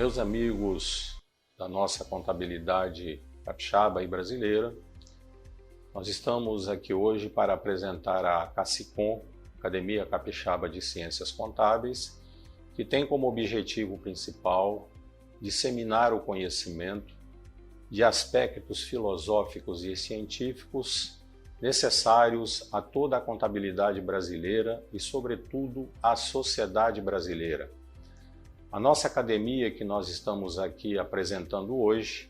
Meus amigos da nossa contabilidade capixaba e brasileira, nós estamos aqui hoje para apresentar a CACICOM, Academia Capixaba de Ciências Contábeis, que tem como objetivo principal disseminar o conhecimento de aspectos filosóficos e científicos necessários a toda a contabilidade brasileira e, sobretudo, à sociedade brasileira. A nossa academia que nós estamos aqui apresentando hoje,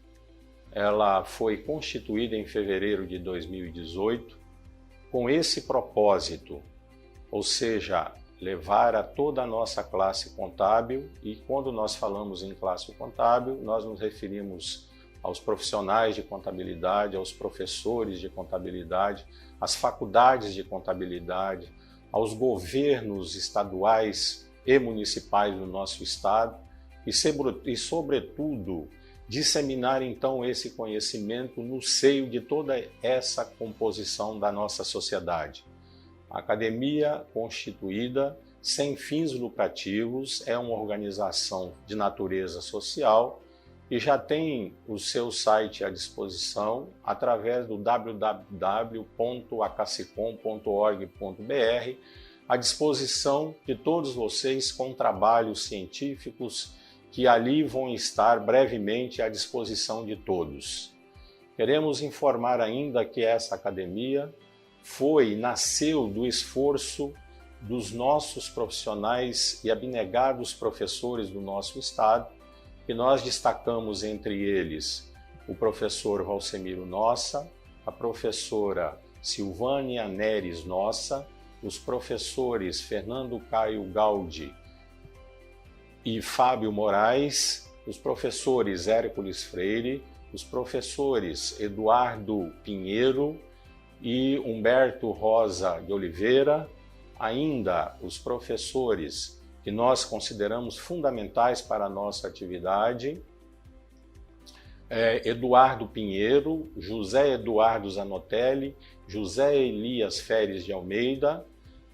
ela foi constituída em fevereiro de 2018 com esse propósito, ou seja, levar a toda a nossa classe contábil, e quando nós falamos em classe contábil, nós nos referimos aos profissionais de contabilidade, aos professores de contabilidade, às faculdades de contabilidade, aos governos estaduais e municipais do nosso estado e, sobretudo, disseminar então esse conhecimento no seio de toda essa composição da nossa sociedade. A academia constituída sem fins lucrativos é uma organização de natureza social e já tem o seu site à disposição através do www.acacicom.org.br, à disposição de todos vocês com trabalhos científicos que ali vão estar brevemente à disposição de todos. Queremos informar ainda que essa academia nasceu do esforço dos nossos profissionais e abnegados professores do nosso estado, que nós destacamos entre eles o professor Valsemiro Nossa, a professora Silvânia Neres Nossa, os professores Fernando Caio Gaudi e Fábio Moraes, os professores Hércules Freire, os professores Eduardo Pinheiro e Humberto Rosa de Oliveira, ainda os professores que nós consideramos fundamentais para a nossa atividade, Eduardo Pinheiro, José Eduardo Zanotelli, José Elias Feres de Almeida,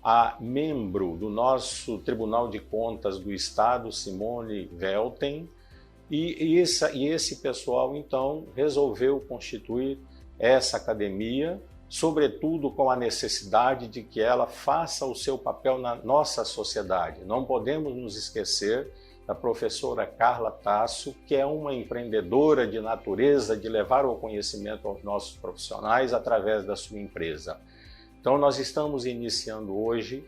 a membro do nosso Tribunal de Contas do Estado, Simone Velten, e esse pessoal, então, resolveu constituir essa academia, sobretudo com a necessidade de que ela faça o seu papel na nossa sociedade. Não podemos nos esquecer da professora Carla Tasso, que é uma empreendedora de natureza de levar o conhecimento aos nossos profissionais através da sua empresa. Então, nós estamos iniciando hoje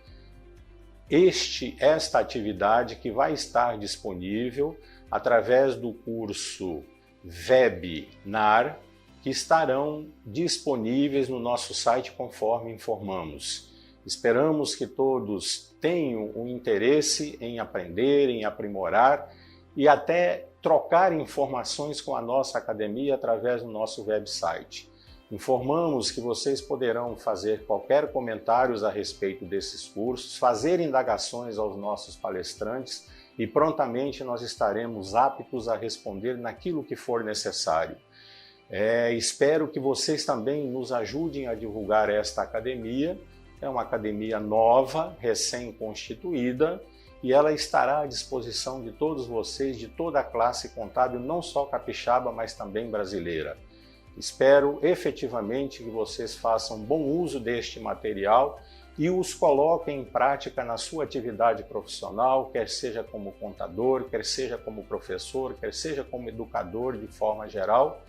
esta atividade que vai estar disponível através do curso Webinar, que estarão disponíveis no nosso site conforme informamos. Esperamos que todos tenham o interesse em aprender, em aprimorar e até trocar informações com a nossa academia através do nosso website. Informamos que vocês poderão fazer qualquer comentários a respeito desses cursos, fazer indagações aos nossos palestrantes e prontamente nós estaremos aptos a responder naquilo que for necessário. Espero que vocês também nos ajudem a divulgar esta academia. É uma academia nova, recém-constituída, e ela estará à disposição de todos vocês, de toda a classe contábil, não só capixaba, mas também brasileira. Espero efetivamente que vocês façam bom uso deste material e os coloquem em prática na sua atividade profissional, quer seja como contador, quer seja como professor, quer seja como educador de forma geral.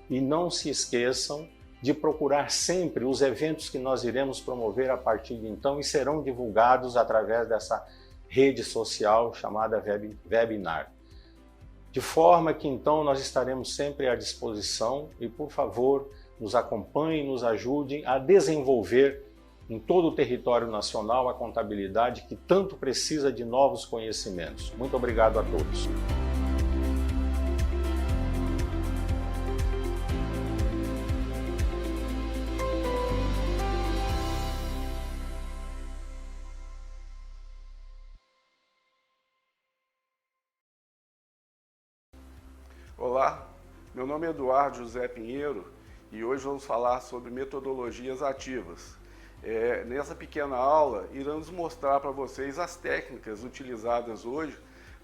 E não se esqueçam de procurar sempre os eventos que nós iremos promover a partir de então e serão divulgados através dessa rede social chamada Webinar. De forma que então nós estaremos sempre à disposição e, por favor, nos acompanhem, nos ajudem a desenvolver em todo o território nacional a contabilidade que tanto precisa de novos conhecimentos. Muito obrigado a todos. Olá, meu nome é Eduardo José Pinheiro e hoje vamos falar sobre metodologias ativas. Nessa pequena aula, iremos mostrar para vocês as técnicas utilizadas hoje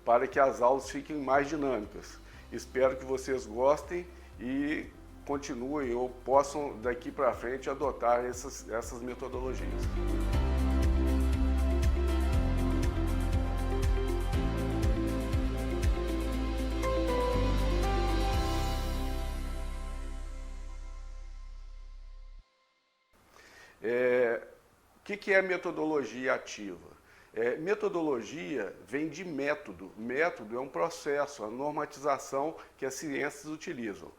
para que as aulas fiquem mais dinâmicas. Espero que vocês gostem e continuem ou possam daqui para frente adotar essas metodologias. O que é metodologia ativa? Metodologia vem de método. Método é um processo, a normatização que as ciências utilizam.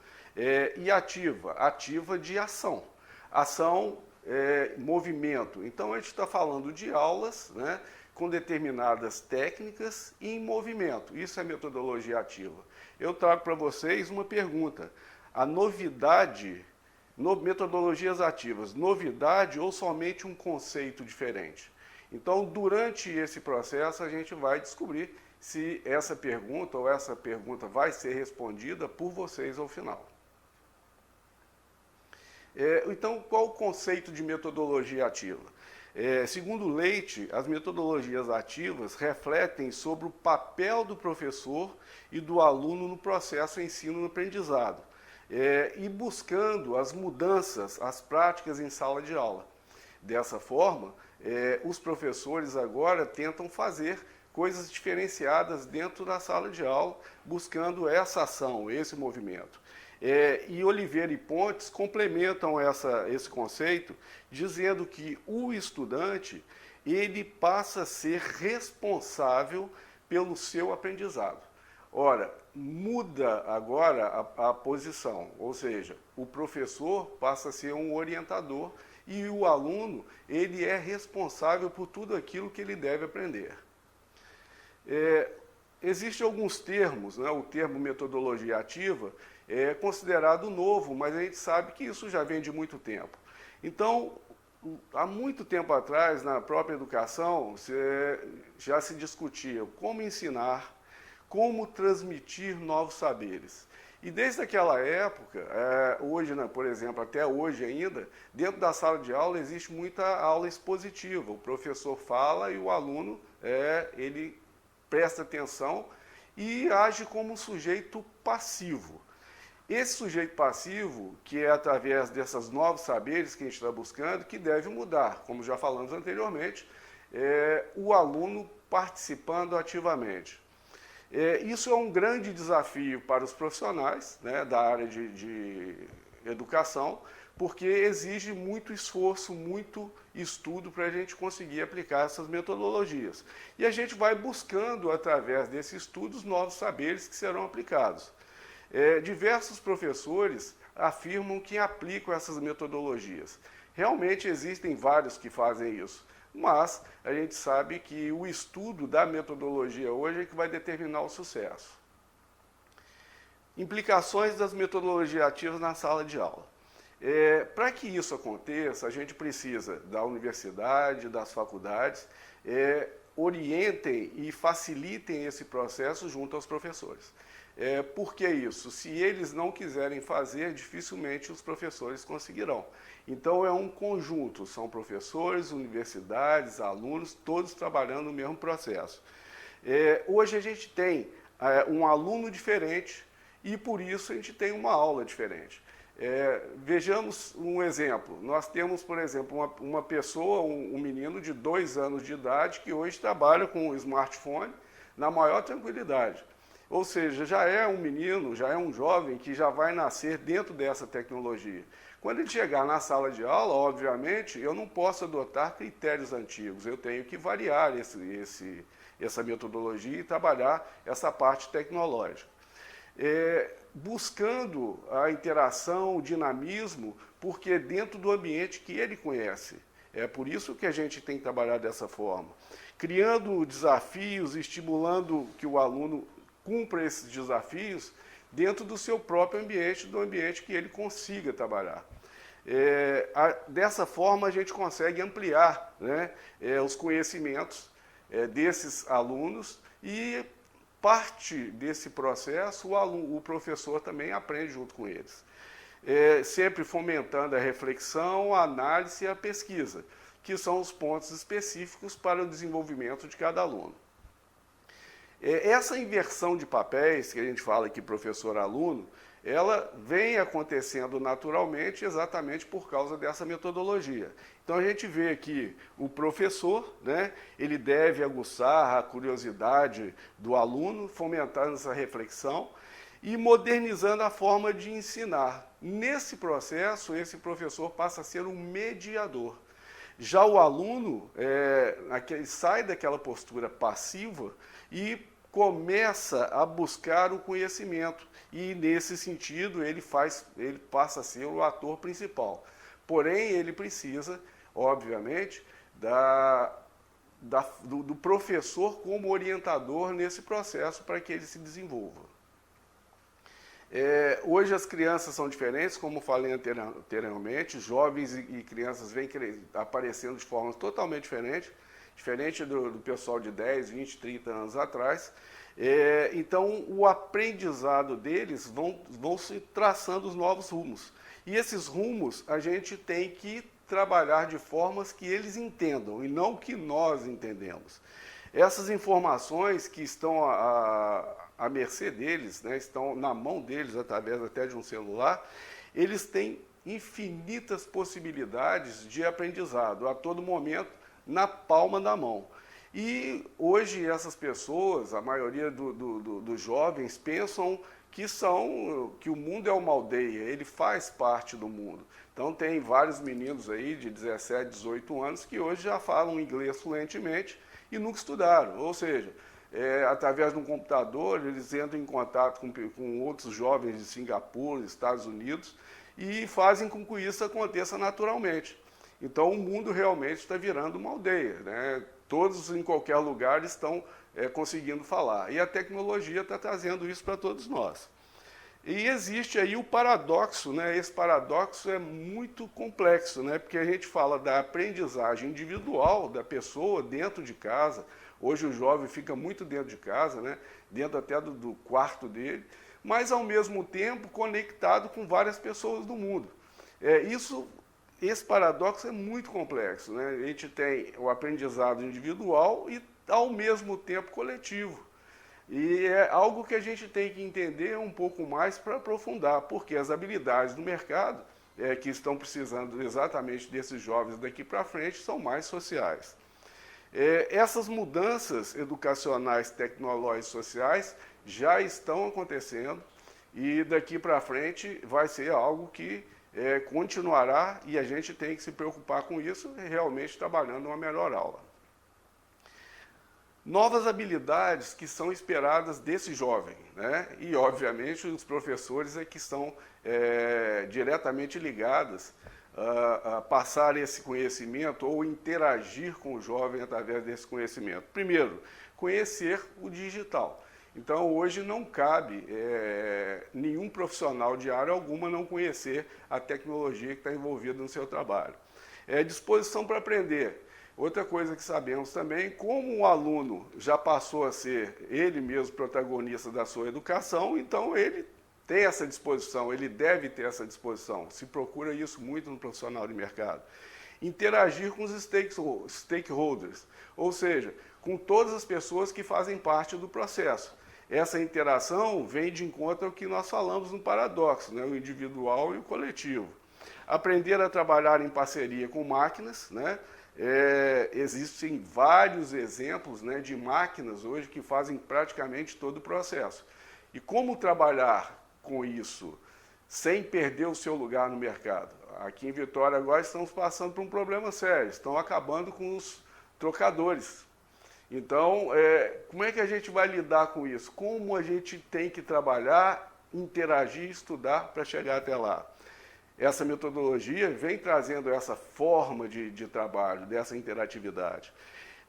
E ativa? Ativa de ação. Ação movimento. Então a gente está falando de aulas, né, com determinadas técnicas e em movimento. Isso é metodologia ativa. Eu trago para vocês uma pergunta. A novidade... metodologias ativas, novidade ou somente um conceito diferente? Então, durante esse processo, a gente vai descobrir se essa pergunta ou essa pergunta vai ser respondida por vocês ao final. Então, qual o conceito de metodologia ativa? Segundo Leite, as metodologias ativas refletem sobre o papel do professor e do aluno no processo ensino-aprendizado. E buscando as mudanças, as práticas em sala de aula. Dessa forma, os professores agora tentam fazer coisas diferenciadas dentro da sala de aula, buscando essa ação, esse movimento. E Oliveira e Pontes complementam esse conceito, dizendo que o estudante ele passa a ser responsável pelo seu aprendizado. Ora, muda agora a posição, ou seja, o professor passa a ser um orientador e o aluno ele é responsável por tudo aquilo que ele deve aprender. Existem alguns termos, né? O termo metodologia ativa é considerado novo, mas a gente sabe que isso já vem de muito tempo. Então, há muito tempo atrás, na própria educação, já se discutia como ensinar, como transmitir novos saberes. E desde aquela época, hoje, né, por exemplo, até hoje ainda, dentro da sala de aula existe muita aula expositiva. O professor fala e o aluno ele presta atenção e age como um sujeito passivo. Esse sujeito passivo, que é através desses novos saberes que a gente está buscando, que deve mudar, como já falamos anteriormente, o aluno participando ativamente. Isso é um grande desafio para os profissionais, né, da área de educação, porque exige muito esforço, muito estudo para a gente conseguir aplicar essas metodologias. E a gente vai buscando, através desses estudos, novos saberes que serão aplicados. Diversos professores afirmam que aplicam essas metodologias. Realmente existem vários que fazem isso. Mas a gente sabe que o estudo da metodologia hoje é que vai determinar o sucesso. Implicações das metodologias ativas na sala de aula. Para que isso aconteça, a gente precisa da universidade, das faculdades, orientem e facilitem esse processo junto aos professores. Por que isso? Se eles não quiserem fazer, dificilmente os professores conseguirão. Então é um conjunto, são professores, universidades, alunos, todos trabalhando no mesmo processo. Hoje a gente tem um aluno diferente e por isso a gente tem uma aula diferente. Vejamos um exemplo. Nós temos, por exemplo, uma pessoa, um menino de 2 anos de idade que hoje trabalha com um smartphone na maior tranquilidade. Ou seja, já é um menino, já é um jovem que já vai nascer dentro dessa tecnologia. Quando ele chegar na sala de aula, obviamente, eu não posso adotar critérios antigos, eu tenho que variar essa metodologia e trabalhar essa parte tecnológica. Buscando a interação, o dinamismo, porque dentro do ambiente que ele conhece. É por isso que a gente tem que trabalhar dessa forma. Criando desafios, estimulando que o aluno cumpra esses desafios dentro do seu próprio ambiente, do ambiente que ele consiga trabalhar. Dessa forma, a gente consegue ampliar, né, os conhecimentos desses alunos e parte desse processo o professor também aprende junto com eles. Sempre fomentando a reflexão, a análise e a pesquisa, que são os pontos específicos para o desenvolvimento de cada aluno. Essa inversão de papéis que a gente fala aqui, professor-aluno, ela vem acontecendo naturalmente exatamente por causa dessa metodologia. Então a gente vê que o professor, né, ele deve aguçar a curiosidade do aluno, fomentando essa reflexão e modernizando a forma de ensinar. Nesse processo, esse professor passa a ser um mediador. Já o aluno sai daquela postura passiva e começa a buscar o conhecimento. E, nesse sentido, ele passa a ser o ator principal. Porém, ele precisa, obviamente, do professor como orientador nesse processo para que ele se desenvolva. Hoje as crianças são diferentes, como falei anteriormente, jovens e crianças vêm aparecendo de formas totalmente diferente do pessoal de 10, 20, 30 anos atrás. Então, o aprendizado deles vão se traçando os novos rumos. E esses rumos a gente tem que trabalhar de formas que eles entendam e não que nós entendemos. Essas informações que estão à mercê deles, né, estão na mão deles através até de um celular, eles têm infinitas possibilidades de aprendizado a todo momento na palma da mão. E hoje essas pessoas, a maioria dos jovens, pensam que o mundo é uma aldeia, ele faz parte do mundo. Então tem vários meninos aí de 17, 18 anos que hoje já falam inglês fluentemente e nunca estudaram. Ou seja, através de um computador, eles entram em contato com outros jovens de Singapura, Estados Unidos, e fazem com que isso aconteça naturalmente. Então o mundo realmente está virando uma aldeia, né? Todos em qualquer lugar estão conseguindo falar. E a tecnologia está trazendo isso para todos nós. E existe aí o paradoxo, né? Esse paradoxo é muito complexo, né? Porque a gente fala da aprendizagem individual da pessoa dentro de casa. Hoje o jovem fica muito dentro de casa, né? Dentro até do quarto dele, mas ao mesmo tempo conectado com várias pessoas do mundo. Esse paradoxo é muito complexo, né? A gente tem o aprendizado individual e, ao mesmo tempo, coletivo. E é algo que a gente tem que entender um pouco mais para aprofundar, porque as habilidades do mercado, que estão precisando exatamente desses jovens daqui para frente, são mais sociais. Essas mudanças educacionais, tecnológicas e sociais já estão acontecendo e daqui para frente vai ser algo que continuará e a gente tem que se preocupar com isso, realmente trabalhando uma melhor aula. Novas habilidades que são esperadas desse jovem, né? E, obviamente, os professores que são diretamente ligados a passar esse conhecimento ou interagir com o jovem através desse conhecimento. Primeiro, conhecer o digital. Então, hoje não cabe nenhum profissional de área alguma não conhecer a tecnologia que está envolvida no seu trabalho. Disposição para aprender. Outra coisa que sabemos também, como o aluno já passou a ser ele mesmo protagonista da sua educação, então ele tem essa disposição, ele deve ter essa disposição. Se procura isso muito no profissional de mercado. Interagir com os stakeholders, ou seja, com todas as pessoas que fazem parte do processo. Essa interação vem de encontro ao que nós falamos no paradoxo, né? O individual e o coletivo. Aprender a trabalhar em parceria com máquinas, né? Existem vários exemplos, né, de máquinas hoje que fazem praticamente todo o processo. E como trabalhar com isso sem perder o seu lugar no mercado? Aqui em Vitória agora estamos passando por um problema sério, estão acabando com os trocadores. Então, como é que a gente vai lidar com isso? Como a gente tem que trabalhar, interagir, estudar para chegar até lá? Essa metodologia vem trazendo essa forma de trabalho, dessa interatividade.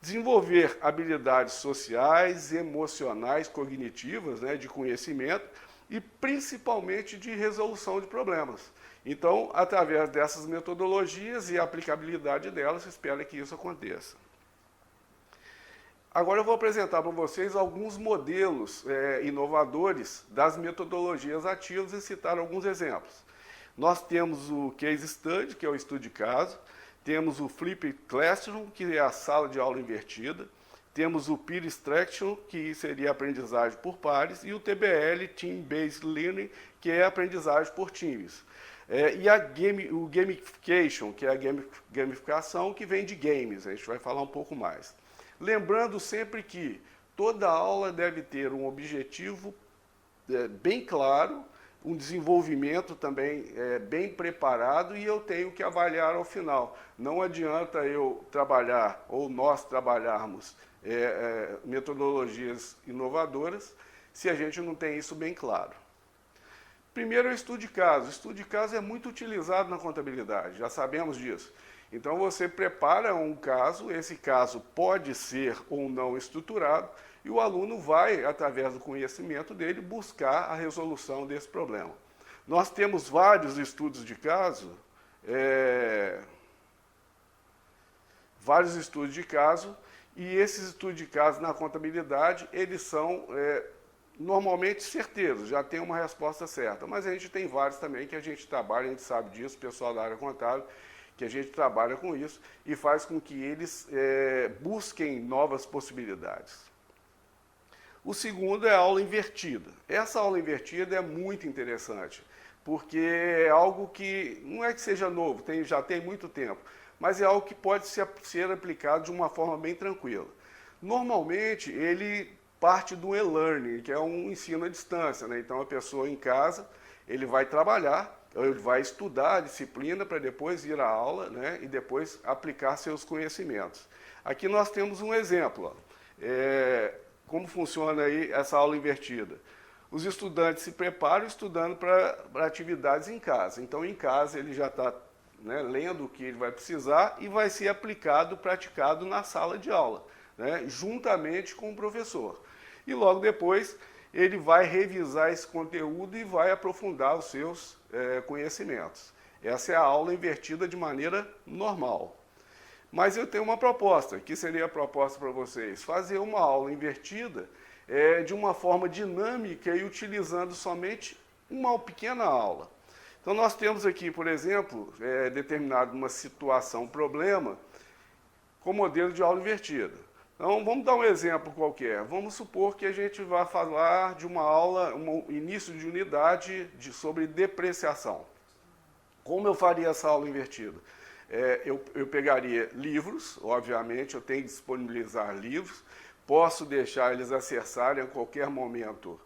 Desenvolver habilidades sociais, emocionais, cognitivas, né, de conhecimento e principalmente de resolução de problemas. Então, através dessas metodologias e a aplicabilidade delas, se espera que isso aconteça. Agora eu vou apresentar para vocês alguns modelos inovadores das metodologias ativas e citar alguns exemplos. Nós temos o Case Study, que é o estudo de caso, temos o Flipped Classroom, que é a sala de aula invertida, temos o Peer Instruction, que seria aprendizagem por pares, e o TBL, Team Based Learning, que é aprendizagem por times. E o Gamification, que é a gamificação, que vem de games, a gente vai falar um pouco mais. Lembrando sempre que toda aula deve ter um objetivo bem claro, um desenvolvimento também bem preparado, e eu tenho que avaliar ao final. Não adianta eu trabalhar, ou nós trabalharmos, metodologias inovadoras se a gente não tem isso bem claro. Primeiro é o estudo de caso. O estudo de caso é muito utilizado na contabilidade, já sabemos disso. Então você prepara um caso, esse caso pode ser ou não estruturado, e o aluno vai, através do conhecimento dele, buscar a resolução desse problema. Nós temos vários estudos de caso, e esses estudos de caso na contabilidade, eles são normalmente certeiros, já tem uma resposta certa, mas a gente tem vários também que a gente trabalha, a gente sabe disso, o pessoal da área contábil, que a gente trabalha com isso e faz com que eles busquem novas possibilidades. O segundo é a aula invertida. Essa aula invertida é muito interessante, porque é algo que não é que seja novo, já tem muito tempo, mas é algo que pode ser aplicado de uma forma bem tranquila. Normalmente, ele parte do e-learning, que é um ensino à distância, né? Então, a pessoa em casa, ele vai trabalhar, ele vai estudar a disciplina para depois ir à aula, né? E depois aplicar seus conhecimentos. Aqui nós temos um exemplo. Como funciona aí essa aula invertida? Os estudantes se preparam estudando para atividades em casa. Então, em casa, ele já está lendo o que ele vai precisar e vai ser aplicado, praticado na sala de aula, juntamente com o professor. E logo depois, ele vai revisar esse conteúdo e vai aprofundar os seus conhecimentos. Essa é a aula invertida de maneira normal. Mas eu tenho uma proposta, que seria a proposta para vocês, fazer uma aula invertida de uma forma dinâmica e utilizando somente uma pequena aula. Então nós temos aqui, por exemplo, determinado uma situação, um problema, com modelo de aula invertida. Então vamos dar um exemplo qualquer. Vamos supor que a gente vai falar de uma aula, um início de unidade sobre depreciação. Como eu faria essa aula invertida? Eu pegaria livros, obviamente, eu tenho que disponibilizar livros, posso deixar eles acessarem a qualquer momento,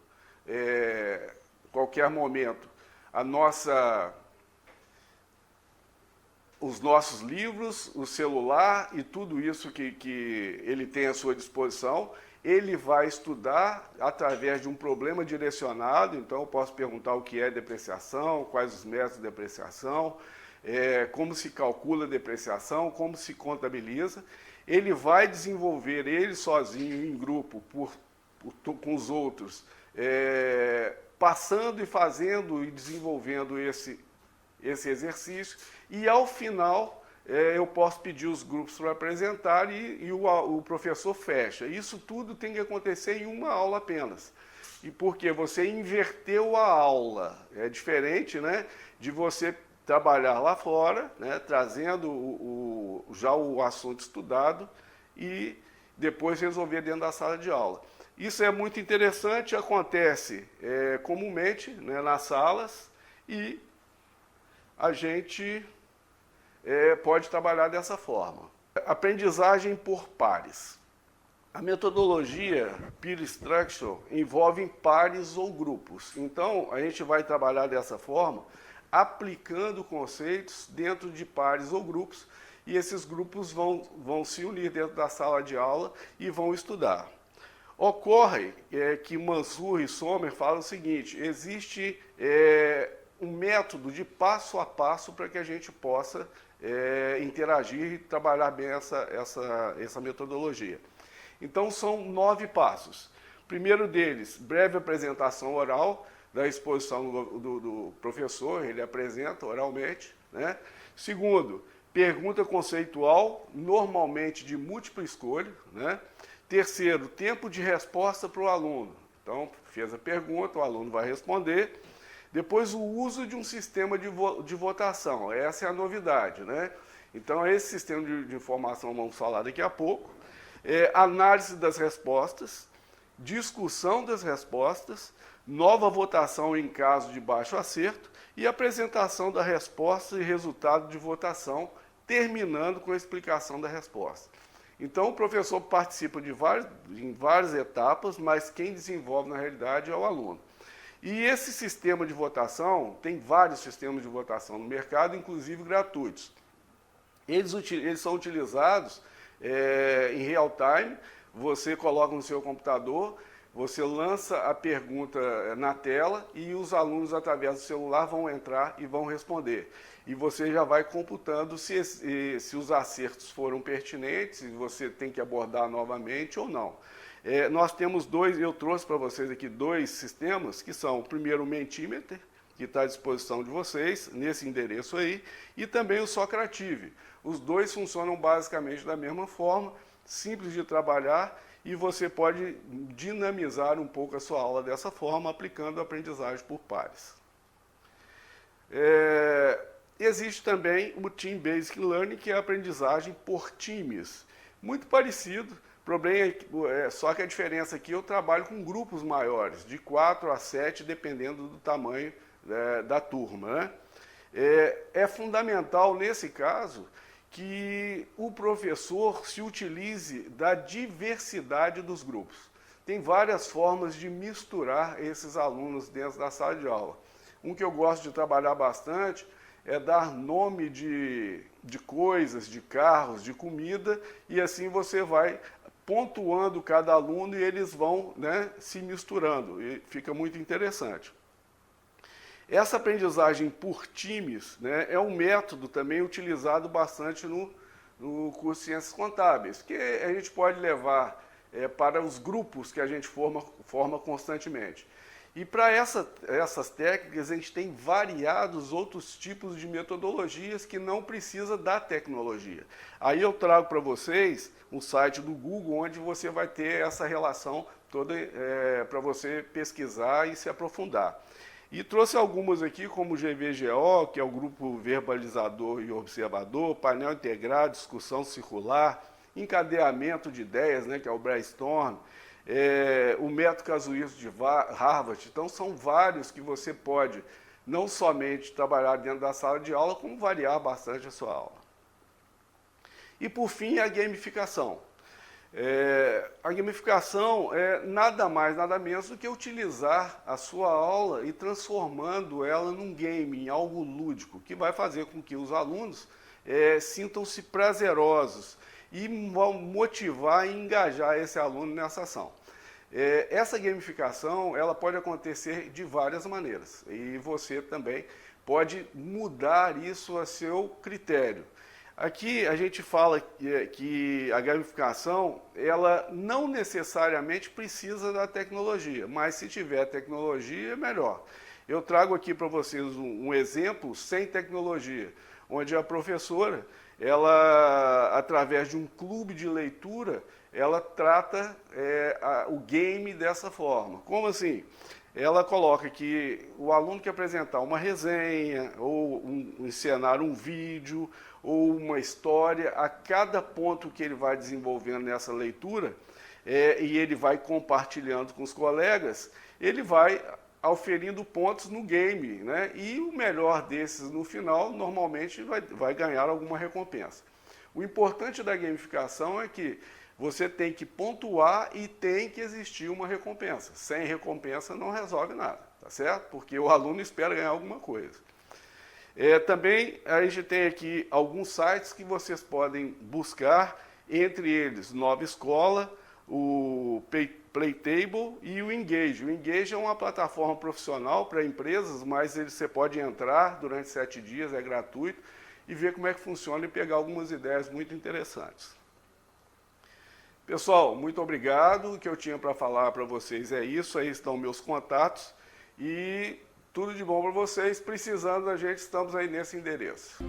os nossos livros, o celular e tudo isso que ele tem à sua disposição. Ele vai estudar através de um problema direcionado, então eu posso perguntar o que é depreciação, quais os métodos de depreciação, como se calcula a depreciação, como se contabiliza. Ele vai desenvolver, ele sozinho, em grupo, com os outros, passando e fazendo e desenvolvendo esse exercício, e ao final eu posso pedir os grupos para apresentar e o professor fecha. Isso tudo tem que acontecer em uma aula apenas. E porque você inverteu a aula. É diferente, de você trabalhar lá fora, trazendo já o assunto estudado e depois resolver dentro da sala de aula. Isso é muito interessante, acontece comumente nas salas e a gente pode trabalhar dessa forma. Aprendizagem por pares. A metodologia Peer Instruction envolve pares ou grupos. Então, a gente vai trabalhar dessa forma, aplicando conceitos dentro de pares ou grupos, e esses grupos vão se unir dentro da sala de aula e vão estudar. Ocorre que Mansur e Sommer falam o seguinte: existe um método de passo a passo para que a gente possa interagir e trabalhar bem essa metodologia. Então, são 9 passos. O primeiro deles, breve apresentação oral da exposição do professor, ele apresenta oralmente. Segundo, pergunta conceitual, normalmente de múltipla escolha. Terceiro, tempo de resposta para o aluno. Então, fez a pergunta, o aluno vai responder. Depois, o uso de um sistema de votação. Essa é a novidade. Então, esse sistema de informação vamos falar daqui a pouco. análise das respostas, discussão das respostas, nova votação em caso de baixo acerto e apresentação da resposta e resultado de votação, terminando com a explicação da resposta. Então, o professor participa em várias etapas, mas quem desenvolve, na realidade, é o aluno. E esse sistema de votação, tem vários sistemas de votação no mercado, inclusive gratuitos. Eles são utilizados em real time, você coloca no seu computador, você lança a pergunta na tela e os alunos, através do celular, vão entrar e vão responder. E você já vai computando se os acertos foram pertinentes, se você tem que abordar novamente ou não. Nós temos eu trouxe para vocês aqui 2 sistemas, que são, o primeiro, o Mentimeter, que está à disposição de vocês, nesse endereço aí, e também o Socrative. Os 2 funcionam basicamente da mesma forma, simples de trabalhar, e você pode dinamizar um pouco a sua aula dessa forma, aplicando a aprendizagem por pares. Existe também o Team Basic Learning, que é a aprendizagem por times. Muito parecido, problema só que a diferença aqui, eu trabalho com grupos maiores, de 4 a 7, dependendo do tamanho da turma, né? É fundamental, nesse caso, que o professor se utilize da diversidade dos grupos. Tem várias formas de misturar esses alunos dentro da sala de aula. Um que eu gosto de trabalhar bastante é dar nome de coisas, de carros, de comida, e assim você vai pontuando cada aluno e eles vão, né, se misturando, e fica muito interessante. Essa aprendizagem por times, né, é um método também utilizado bastante no curso de Ciências Contábeis, que a gente pode levar para os grupos que a gente forma constantemente. E para essas técnicas, a gente tem variados outros tipos de metodologias que não precisa da tecnologia. Aí eu trago para vocês um site do Google, onde você vai ter essa relação toda para você pesquisar e se aprofundar. E trouxe algumas aqui, como o GVGO, que é o Grupo Verbalizador e Observador, Painel Integrado, Discussão Circular, Encadeamento de Ideias, né, que é o Brainstorm, o Método Casuístico de Harvard. Então, são vários que você pode não somente trabalhar dentro da sala de aula, como variar bastante a sua aula. E, por fim, a gamificação. A gamificação é nada mais, nada menos do que utilizar a sua aula e transformando ela num game, em algo lúdico, que vai fazer com que os alunos sintam-se prazerosos e vão motivar e engajar esse aluno nessa ação. Essa gamificação, ela pode acontecer de várias maneiras, e você também pode mudar isso a seu critério. Aqui a gente fala que a gamificação, ela não necessariamente precisa da tecnologia, mas se tiver tecnologia, é melhor. Eu trago aqui para vocês um exemplo sem tecnologia, onde a professora, ela, através de um clube de leitura, ela trata o game dessa forma. Como assim? Ela coloca que o aluno quer apresentar uma resenha, ou encenar um vídeo, ou uma história. A cada ponto que ele vai desenvolvendo nessa leitura, e ele vai compartilhando com os colegas, ele vai auferindo pontos no game, né? E o melhor desses, no final, normalmente vai ganhar alguma recompensa. O importante da gamificação é que você tem que pontuar e tem que existir uma recompensa. Sem recompensa não resolve nada, tá certo? Porque o aluno espera ganhar alguma coisa. Também a gente tem aqui alguns sites que vocês podem buscar, entre eles Nova Escola, o Playtable e o Engage. O Engage é uma plataforma profissional para empresas, mas você pode entrar durante 7 dias, é gratuito, e ver como é que funciona e pegar algumas ideias muito interessantes. Pessoal, muito obrigado. O que eu tinha para falar para vocês é isso. Aí estão meus contatos e tudo de bom para vocês. Precisando da gente, estamos aí nesse endereço.